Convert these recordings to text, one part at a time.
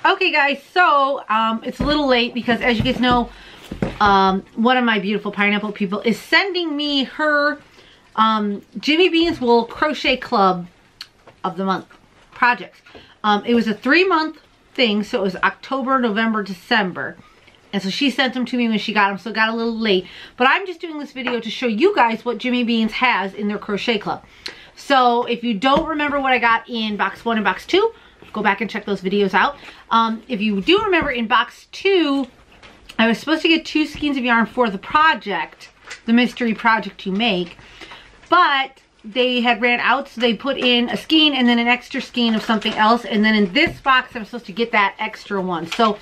Okay guys, so it's a little late because as you guys know, one of my beautiful pineapple people is sending me her Jimmy Bean's Wool Crochet Club of the Month projects. It was a 3-month thing, so it was October, November, December. And so she sent them to me when she got them, so it got a little late. But I'm just doing this video to show you guys what Jimmy Bean's has in their crochet club. So if you don't remember what I got in box 1 and box 2, go back and check those videos out. If you do remember, in box 2, I was supposed to get 2 skeins of yarn for the project, the mystery project to make. But they had ran out, so they put in a skein and then an extra skein of something else. And then in this box, I'm supposed to get that extra one. So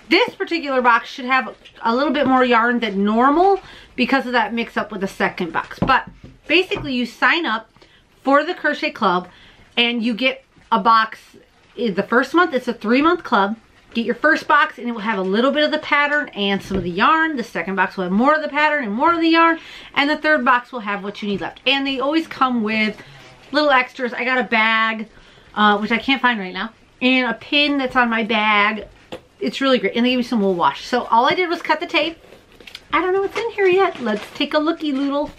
this particular box should have a little bit more yarn than normal because of that mix up with the second box. But basically you sign up for the crochet club and you get a box. The first month, it's a 3-month club. Get your first box and it will have a little bit of the pattern and some of the yarn. The second box will have more of the pattern and more of the yarn. And the third box will have what you need left. And they always come with little extras. I got a bag, which I can't find right now, and a pin that's on my bag. It's really great. And they give me some wool wash. So all I did was cut the tape. I don't know what's in here yet. Let's take a looky loodle.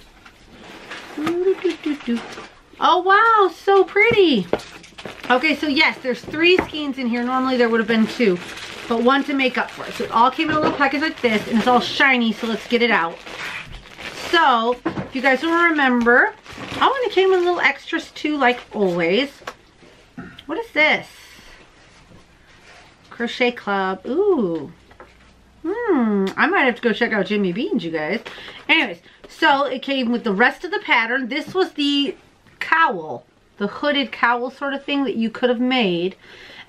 Oh wow, so pretty. Okay, so yes, there's 3 skeins in here. Normally there would have been 2, but 1 to make up for it. So it all came in a little package like this, and it's all shiny, so let's get it out. So, if you guys will remember, oh, and it came with little extras too, like always. What is this? Crochet Club. Ooh. I might have to go check out Jimmy Bean's, you guys. Anyways, so it came with the rest of the pattern. This was the cowl, the hooded cowl sort of thing that you could have made.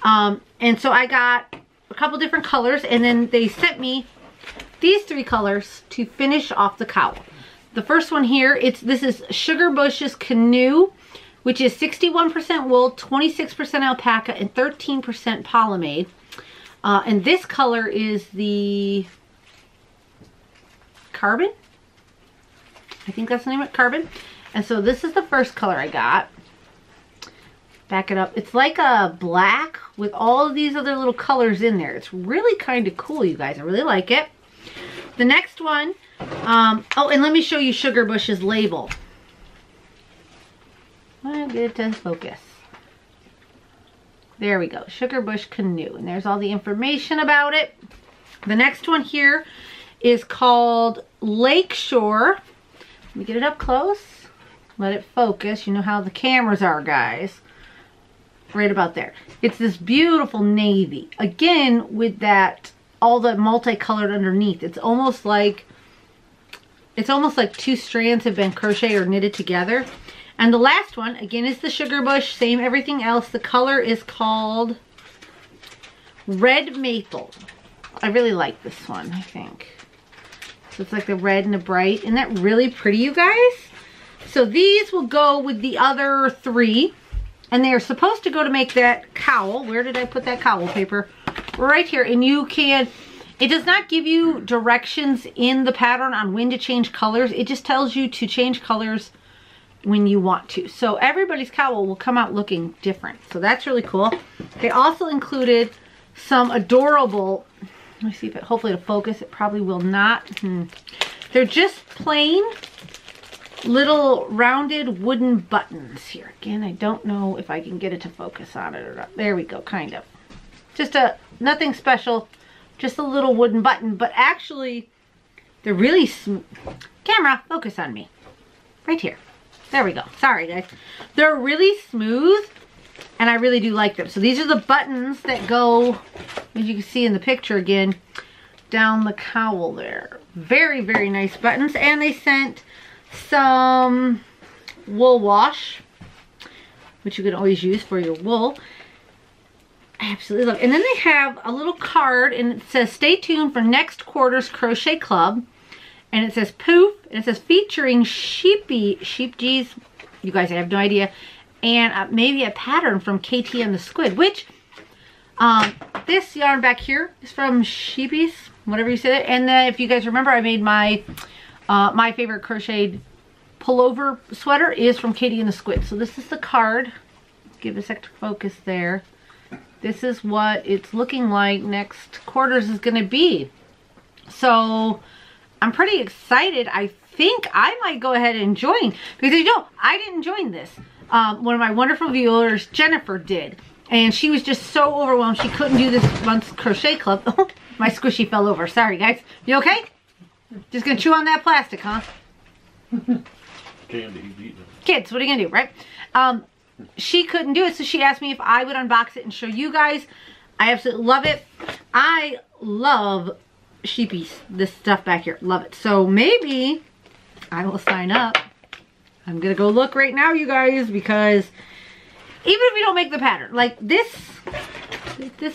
And so I got a couple different colors, and then they sent me these 3 colors to finish off the cowl. The first one here, this is Sugar Bush's Canoe, which is 61% wool, 26% alpaca, and 13% polyamide. And this color is the Carbon. I think that's the name of it, Carbon. And so this is the first color I got. Back it up. It's like a black with all of these other little colors in there. It's really kind of cool, you guys. I really like it. The next one, oh, and let me show you Sugar Bush's label. I'll get it to focus. There we go, Sugar Bush Canoe, and there's all the information about it. The next one here is called Lakeshore. Let me get it up close. Let it focus. You know how the cameras are, guys. Right about there. It's this beautiful navy. Again, with that, all the multicolored underneath. It's almost like 2 strands have been crocheted or knitted together. And the last one, again, is the Sugar Bush. Same everything else. The color is called Red Maple. I really like this one, I think. So it's like the red and the bright. Isn't that really pretty, you guys? So these will go with the other 3. And they are supposed to go to make that cowl. Where did I put that cowl paper? Right here. And you can, it does not give you directions in the pattern on when to change colors. It just tells you to change colors when you want to. So everybody's cowl will come out looking different. So that's really cool. They also included some adorable, let me see if it, hopefully it'll focus. It probably will not. They're just plain little rounded wooden buttons here. Again, I don't know if I can get it to focus on it or not. There we go, kind of. Just nothing special, just a little wooden button, but actually they're really smooth. Camera, focus on me. Right here. There we go. Sorry, guys. They're really smooth, and I really do like them. So these are the buttons that go, as you can see in the picture again, down the cowl there. Very, very nice buttons. And they sent some wool wash, which you can always use for your wool. I absolutely love it. And then they have a little card, and it says, stay tuned for next quarter's crochet club. And it says poof, and it says featuring sheep G's, you guys, I have no idea, and maybe a pattern from KT and the Squid, which this yarn back here is from Sheepies, whatever you say it. And then if you guys remember, I made my my favorite crocheted pullover sweater is from KT and the Squid. So this is the card. Give a sec to focus there. this is what it's looking like next quarters is going to be. So I'm pretty excited. I think I might go ahead and join, because you know, I didn't join this. One of my wonderful viewers, Jennifer, did. And she was just so overwhelmed she couldn't do this month's crochet club. Oh, my squishy fell over. Sorry, guys. You okay? Just gonna chew on that plastic, huh? Candy. Kids, what are you gonna do, right? She couldn't do it, so she asked me if I would unbox it and show you guys. I absolutely love it. I love sheepies, this stuff back here. Love it. So maybe I will sign up. I'm gonna go look right now, you guys, because even if we don't make the pattern, like this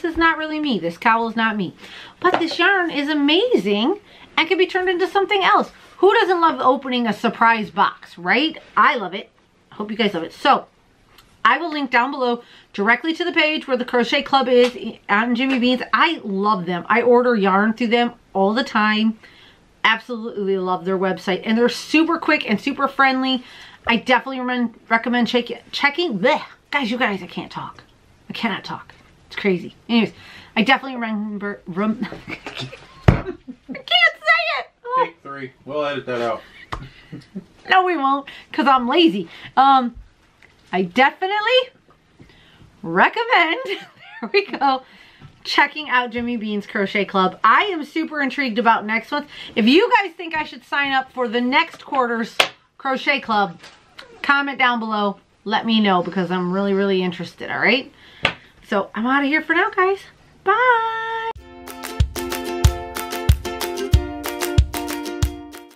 is not really me. This cowl is not me. But this yarn is amazing and can be turned into something else. Who doesn't love opening a surprise box, right? I love it. I hope you guys love it. So I will link down below directly to the page where the Crochet Club is out in Jimmy Beans. I love them. I order yarn through them all the time. Absolutely love their website. And they're super quick and super friendly. I definitely recommend checking. Bleh. Guys, you guys, I can't talk. I cannot talk. It's crazy. Anyways, I definitely remember... I can't say it. Oh. Take 3. We'll edit that out. No, we won't, because I'm lazy. I definitely recommend, there we go, checking out Jimmy Bean's Crochet Club. I am super intrigued about next month. If you guys think I should sign up for the next quarter's Crochet Club, comment down below. Let me know, because I'm really, really interested, all right? So I'm out of here for now, guys. Bye.